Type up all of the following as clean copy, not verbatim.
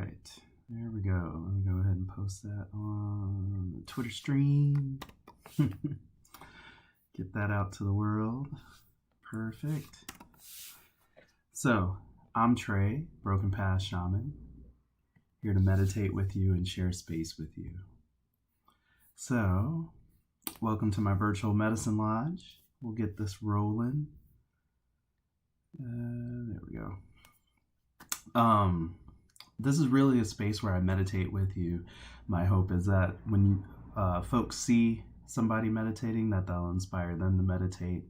right, there we go. Let me go ahead and post that on the Twitter stream. Get that out to the world. Perfect. So, I'm Trey, Broken Path Shaman, here to meditate with you and share space with you. So, welcome to my virtual medicine lodge. We'll get this rolling. There we go. This is really a space where I meditate with you. My hope is that when folks see somebody meditating, that they'll inspire them to meditate.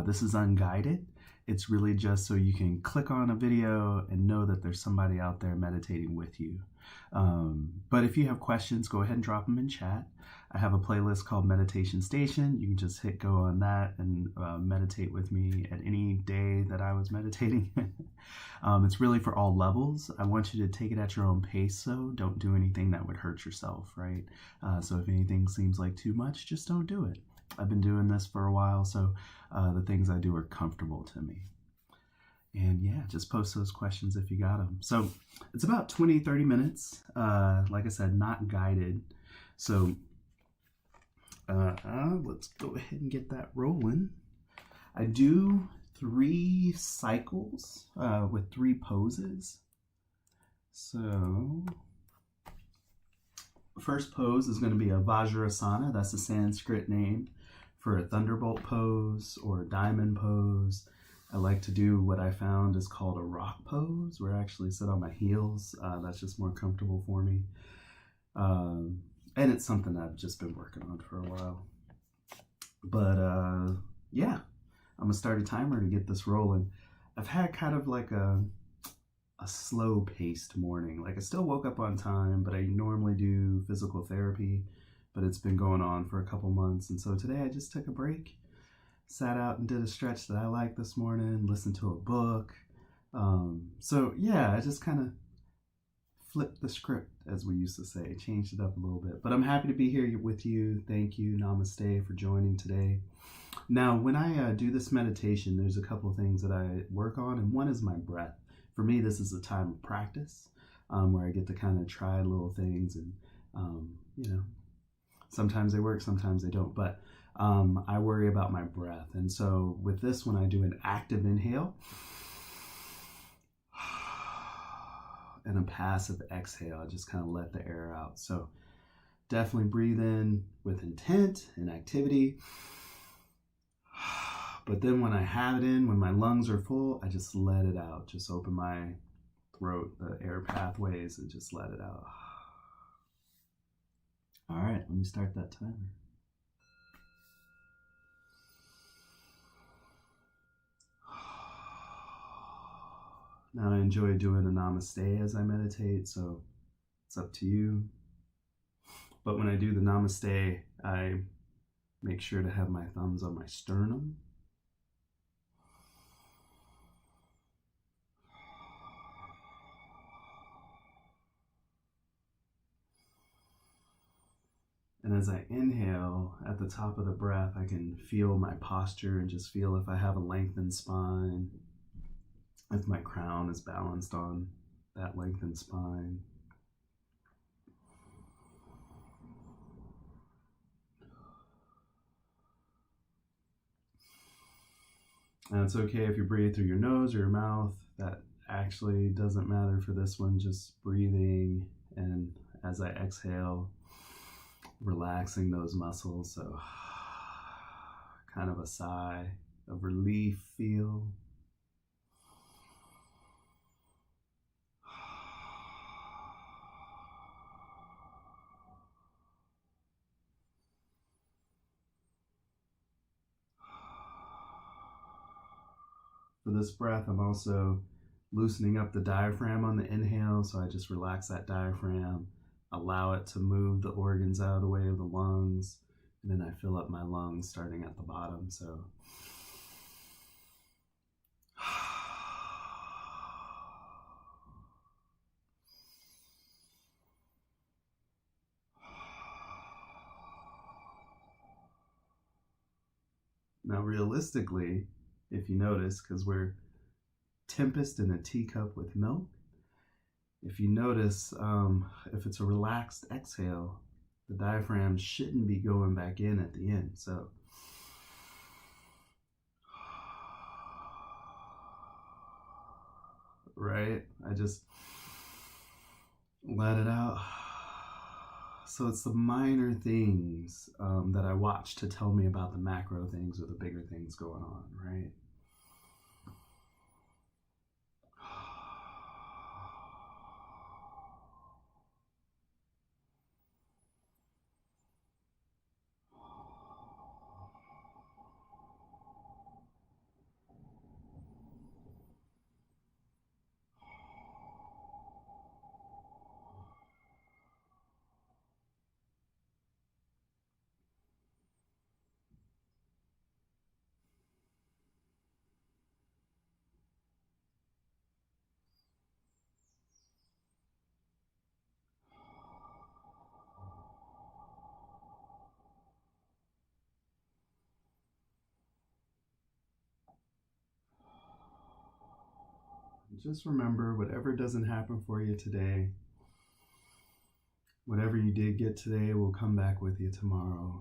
This is unguided. It's really just so you can click on a video and know that there's somebody out there meditating with you. But if you have questions, go ahead and drop them in chat. I have a playlist called Meditation Station. You can just hit go on that and meditate with me at any day that I was meditating. It's really for all levels. I want you to take it at your own pace, so don't do anything that would hurt yourself, right? So if anything seems like too much, just don't do it. I've been doing this for a while, so the things I do are comfortable to me. And yeah, just post those questions if you got them. So it's about 20-30 minutes. Like I said, not guided. So let's go ahead and get that rolling. I do 3 cycles with 3 poses. So first pose is going to be a Vajrasana. That's a Sanskrit name for a thunderbolt pose or a diamond pose. I like to do what I found is called a rock pose, where I actually sit on my heels. That's just more comfortable for me. And it's something I've just been working on for a while. But yeah, I'm going to start a timer to get this rolling. I've had kind of like a slow-paced morning. Like I still woke up on time, but I normally do physical therapy, but it's been going on for a couple months. And so today I just took a break, sat out and did a stretch that I liked this morning, listened to a book. So yeah, I just kind of flipped the script, as we used to say, changed it up a little bit. But I'm happy to be here with you. Thank you. Namaste for joining today. Now, when I do this meditation, there's a couple of things that I work on, and one is my breath. For me, this is a time of practice where I get to kind of try little things, and you know, sometimes they work, sometimes they don't. But I worry about my breath, and so with this one, I do an active inhale and a passive exhale. I just kind of let the air out. So definitely breathe in with intent and activity. But then when I have it in, when my lungs are full, I just let it out. Just open my throat, the air pathways, and just let it out. All right, let me start that timer. Now I enjoy doing a namaste as I meditate, so it's up to you. But when I do the namaste, I make sure to have my thumbs on my sternum. And as I inhale, at the top of the breath, I can feel my posture and just feel if I have a lengthened spine, if my crown is balanced on that lengthened spine. And it's okay if you breathe through your nose or your mouth. That actually doesn't matter for this one. Just breathing, and as I exhale, relaxing those muscles. So kind of a sigh of relief feel. For this breath, I'm also loosening up the diaphragm on the inhale, so I just relax that diaphragm, allow it to move the organs out of the way of the lungs, and then I fill up my lungs starting at the bottom. So now realistically, if you notice, because we're tempest in a teacup with milk, if you notice, if it's a relaxed exhale, the diaphragm shouldn't be going back in at the end. So right, I just let it out. So it's the minor things that I watch to tell me about the macro things or the bigger things going on, right? Just remember, whatever doesn't happen for you today, whatever you did get today will come back with you tomorrow.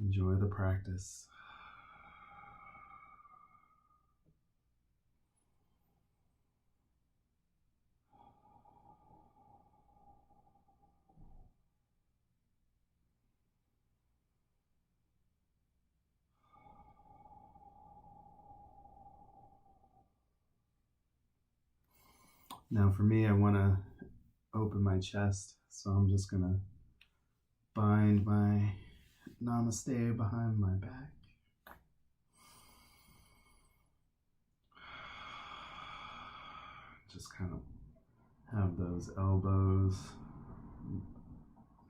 Enjoy the practice. Now for me, I want to open my chest, so I'm just going to bind my namaste behind my back. Just kind of have those elbows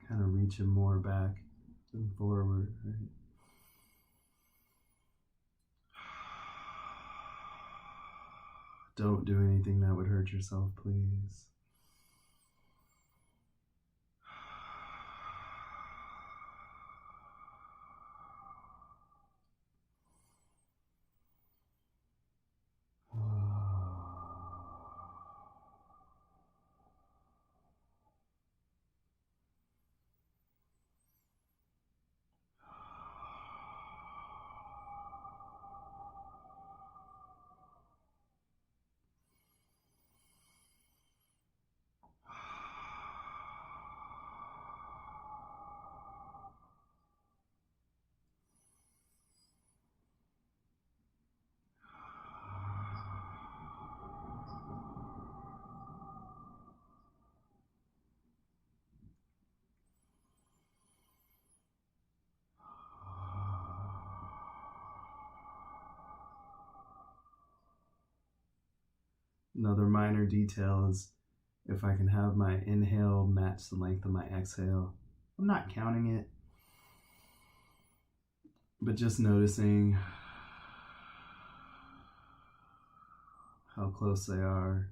kind of reaching more back than forward, right? Don't do anything that would hurt yourself, please. Another minor detail is if I can have my inhale match the length of my exhale. I'm not counting it, but just noticing how close they are.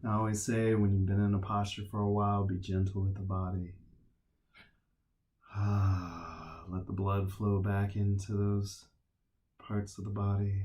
I always say when you've been in a posture for a while, be gentle with the body. Let the blood flow back into those parts of the body.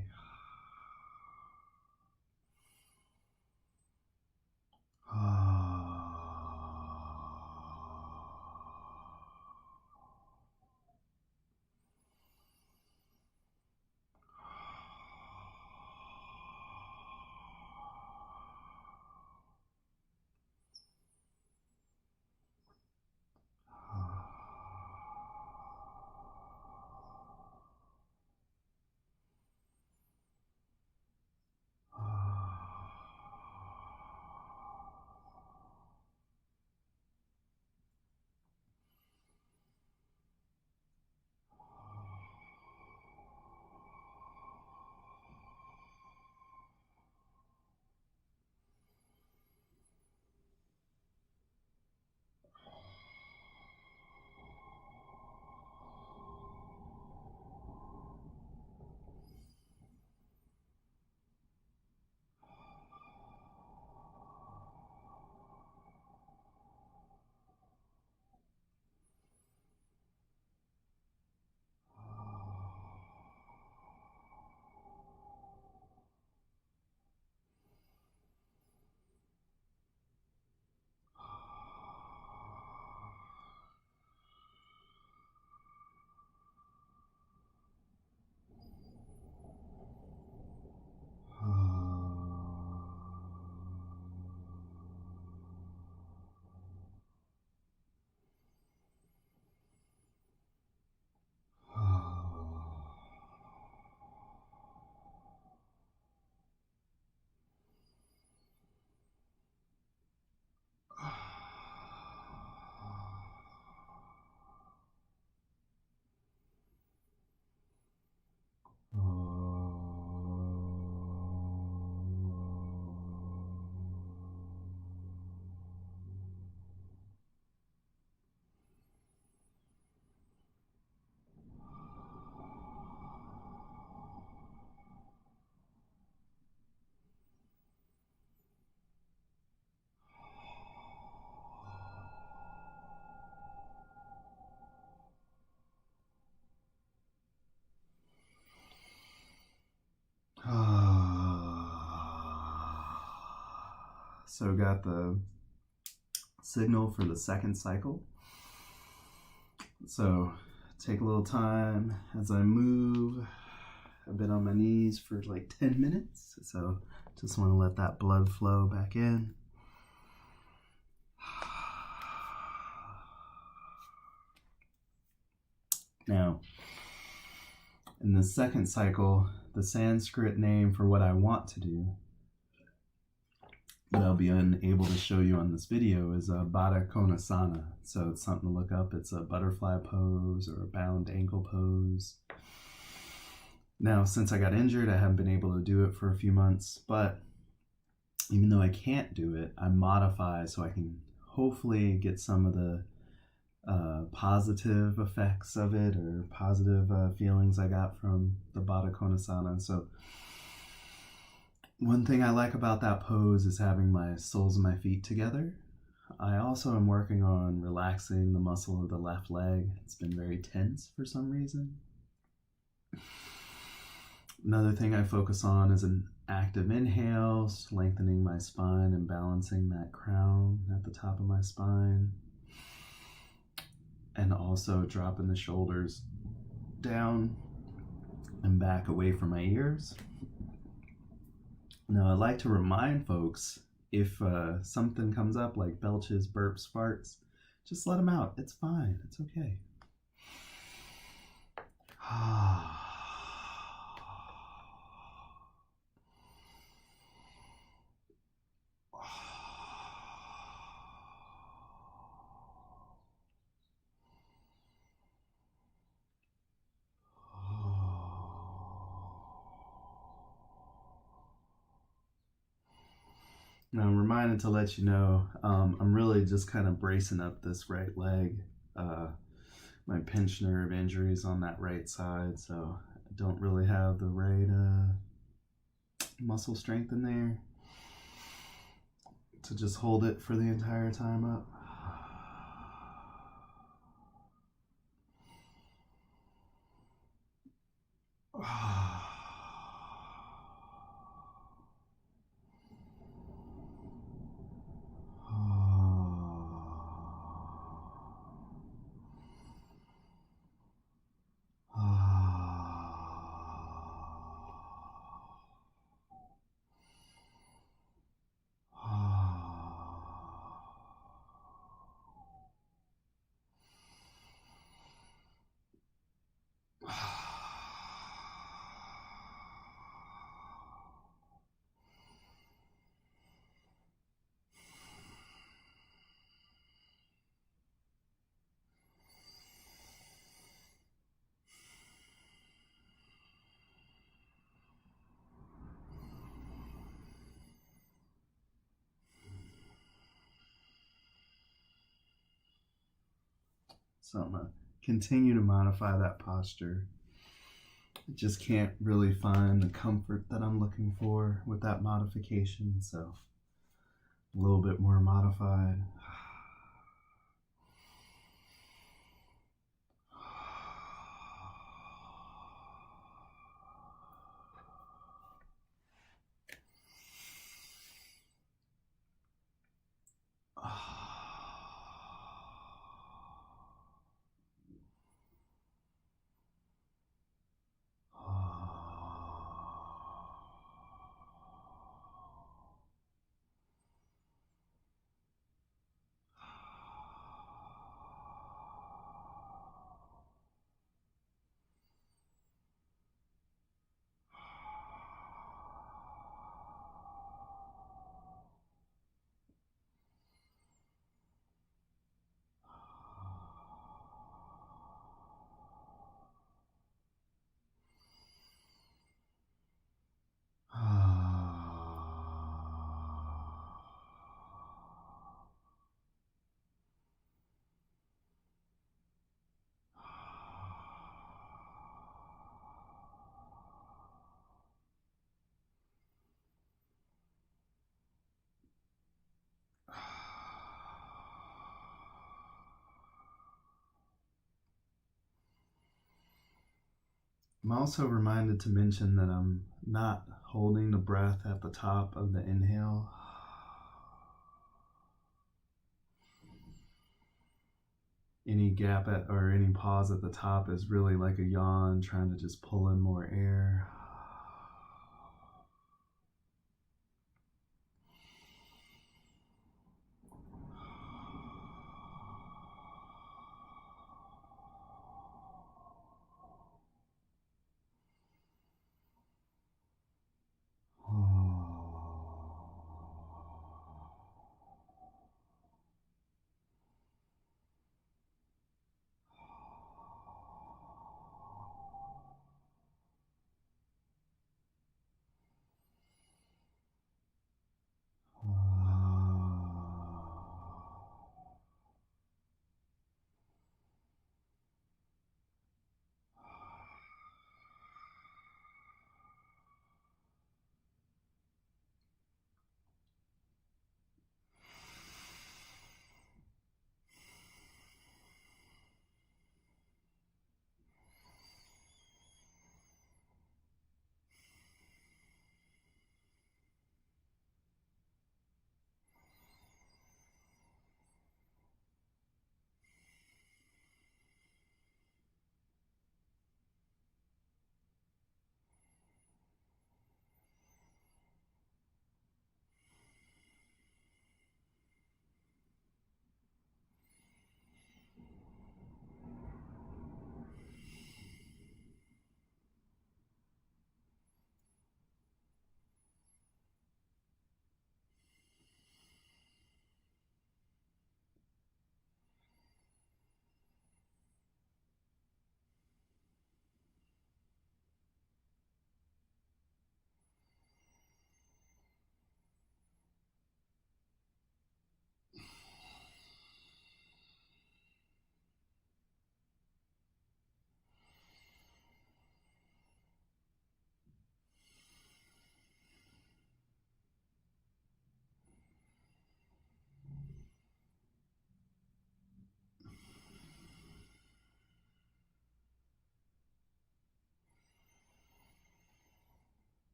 So got the signal for the second cycle. So take a little time as I move. I've been on my knees for like 10 minutes. So just want to let that blood flow back in. Now, in the second cycle, the Sanskrit name for what I want to do that I'll be unable to show you on this video is a Baddha Konasana. So it's something to look up. It's a butterfly pose or a bound ankle pose. Now, since I got injured, I haven't been able to do it for a few months, but even though I can't do it, I modify so I can hopefully get some of the positive effects of it or positive feelings I got from the Baddha Konasana. So one thing I like about that pose is having my soles of my feet together. I also am working on relaxing the muscle of the left leg. It's been very tense for some reason. Another thing I focus on is an active inhale, lengthening my spine and balancing that crown at the top of my spine. And also dropping the shoulders down and back away from my ears. Now, I like to remind folks, if something comes up like belches, burps, farts, just let them out. It's fine. It's okay. Now, I'm reminded to let you know, I'm really just kind of bracing up this right leg. My pinched nerve injuries on that right side, so I don't really have the right muscle strength in there. to just hold it for the entire time up. So I'm going to continue to modify that posture. I just can't really find the comfort that I'm looking for with that modification, so a little bit more modified. I'm also reminded to mention that I'm not holding the breath at the top of the inhale. Any gap or any pause at the top is really like a yawn, trying to just pull in more air.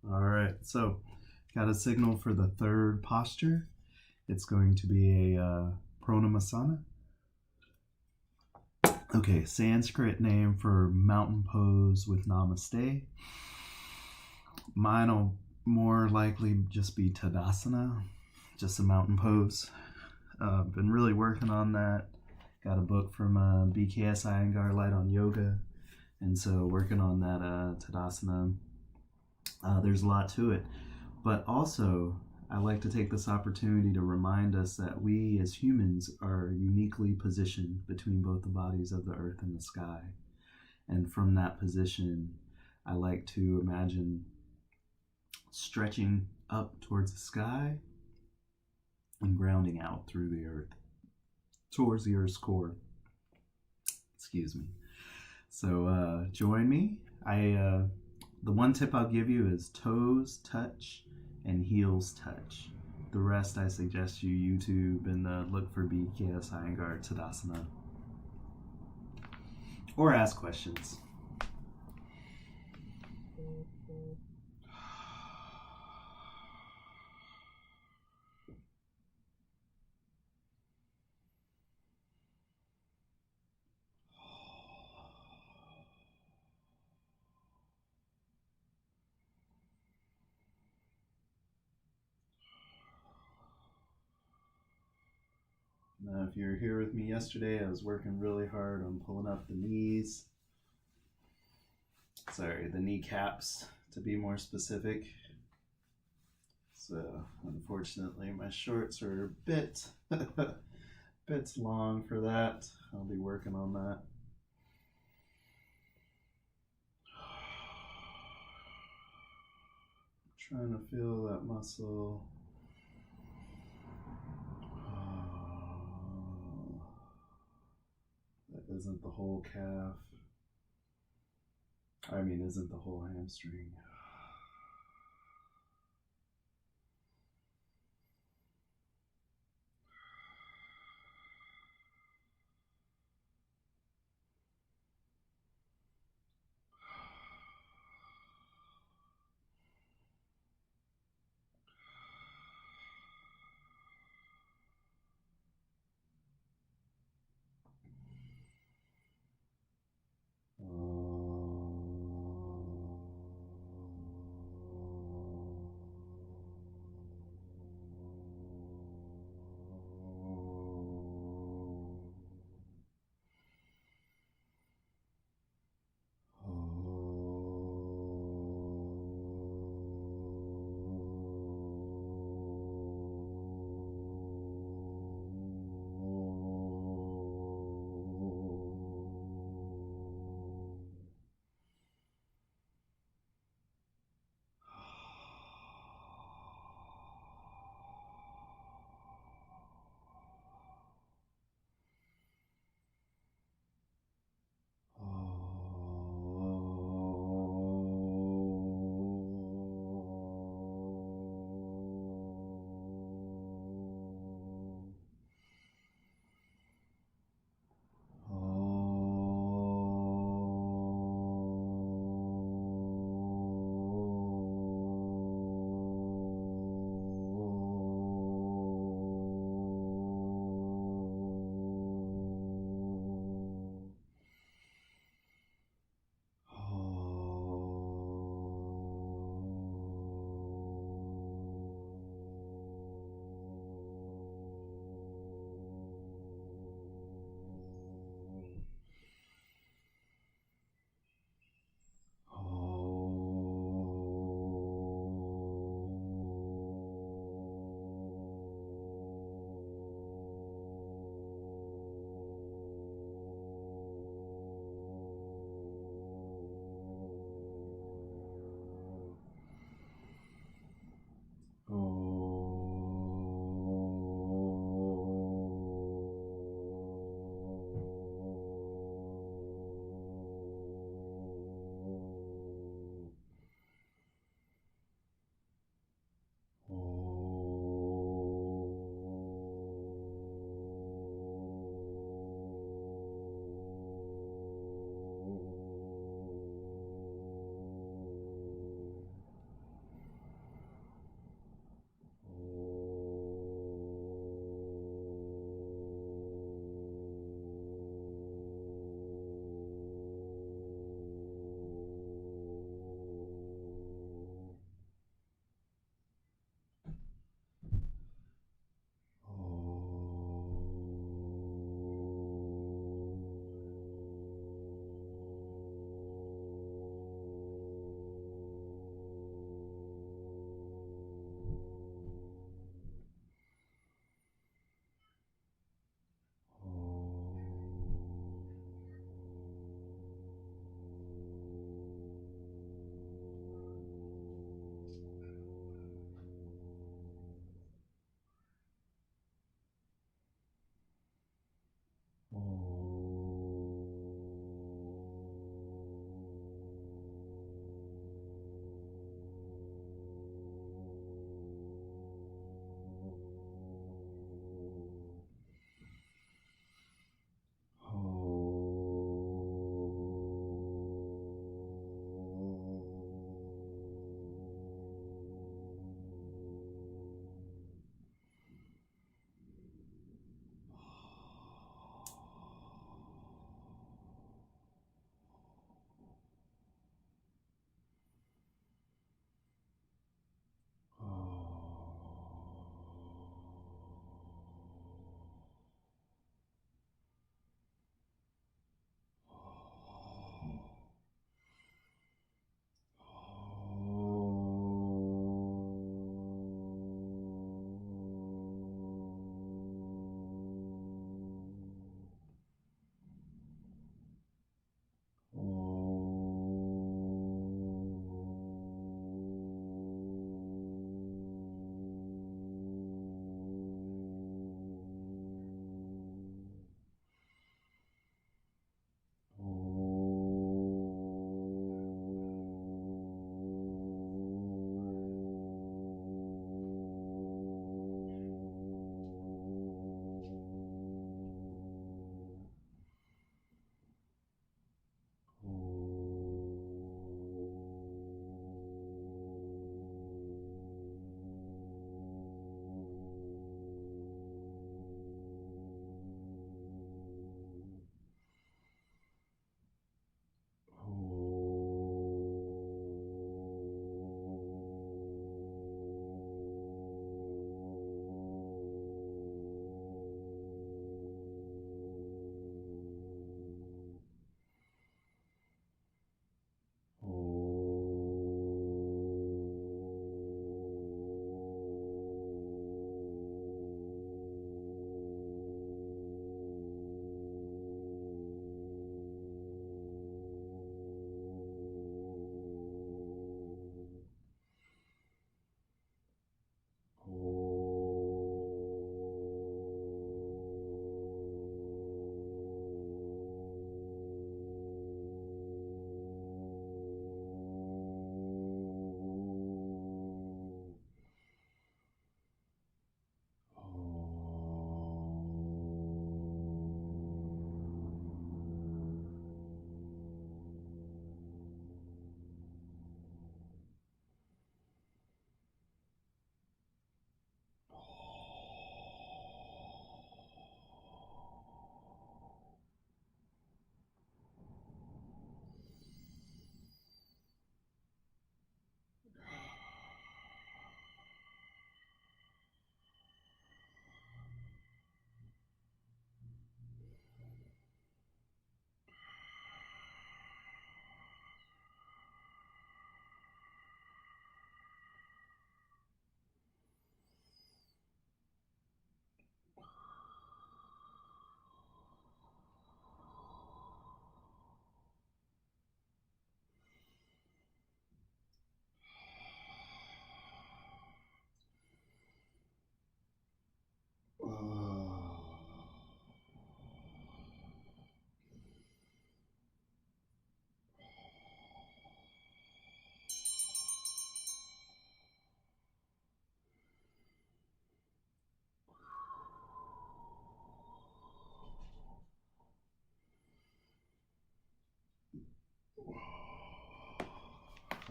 All right, so got a signal for the third posture. It's going to be a Pronamasana. Okay, Sanskrit name for mountain pose with Namaste. Mine will more likely just be Tadasana, just a mountain pose. Been really working on that. Got a book from BKS Iyengar, Light on Yoga, and so working on that Tadasana. There's a lot to it, but also I like to take this opportunity to remind us that we as humans are uniquely positioned between both the bodies of the earth and the sky. And from that position, I like to imagine stretching up towards the sky and grounding out through the earth, towards the earth's core. Excuse me. So join me. The one tip I'll give you is toes touch and heels touch. The rest I suggest you YouTube and look for BKS Iyengar Tadasana. Or ask questions. Now, if you were here with me yesterday, I was working really hard on pulling up the knees. Sorry, the kneecaps to be more specific. So, unfortunately, my shorts are a bit long for that. I'll be working on that. Trying to feel that muscle. That isn't the whole calf. I mean, isn't the whole hamstring.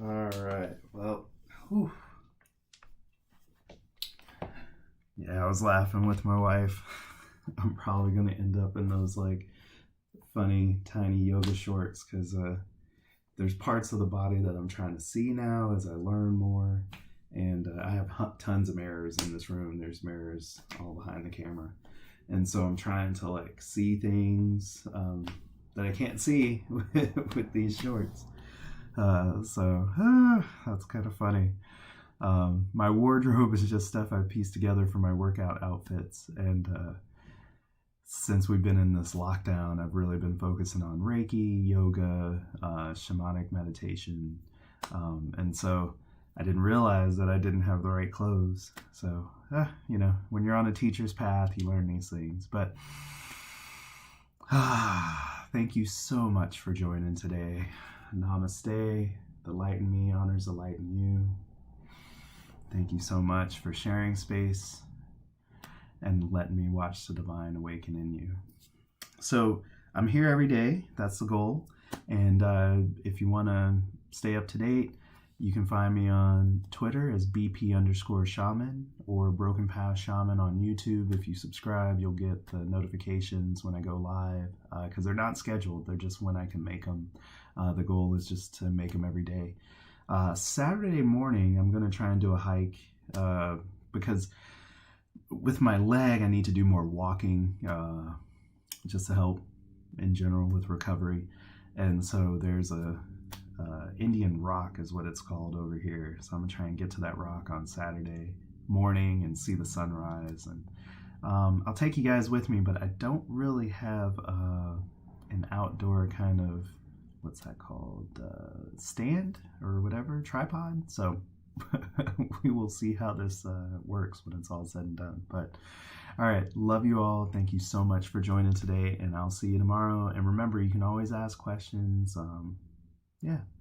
All right. Well, whew. Yeah, I was laughing with my wife. I'm probably gonna end up in those like funny tiny yoga shorts because there's parts of the body that I'm trying to see now as I learn more. And I have tons of mirrors in this room. There's mirrors all behind the camera. And so I'm trying to like see things that I can't see with these shorts. That's kind of funny. My wardrobe is just stuff I've pieced together for my workout outfits. And since we've been in this lockdown, I've really been focusing on Reiki, yoga, shamanic meditation. And so I didn't realize that I didn't have the right clothes. So, when you're on a teacher's path, you learn these things. But thank you so much for joining today. Namaste. The light in me honors the light in you. Thank you so much for sharing space and letting me watch the divine awaken in you. So I'm here every day. That's the goal. And if you want to stay up to date, you can find me on Twitter as BP_shaman or Broken Path Shaman on YouTube. If you subscribe, you'll get the notifications when I go live because they're not scheduled. They're just when I can make them. The goal is just to make them every day. Saturday morning, I'm going to try and do a hike because with my leg, I need to do more walking just to help in general with recovery. And so there's a Indian rock is what it's called over here. So I'm gonna try and get to that rock on Saturday morning and see the sunrise. And I'll take you guys with me, but I don't really have an outdoor kind of, what's that called? Stand or whatever, tripod. So we will see how this works when it's all said and done. But all right, love you all. Thank you so much for joining today, and I'll see you tomorrow. And remember, you can always ask questions. Yeah.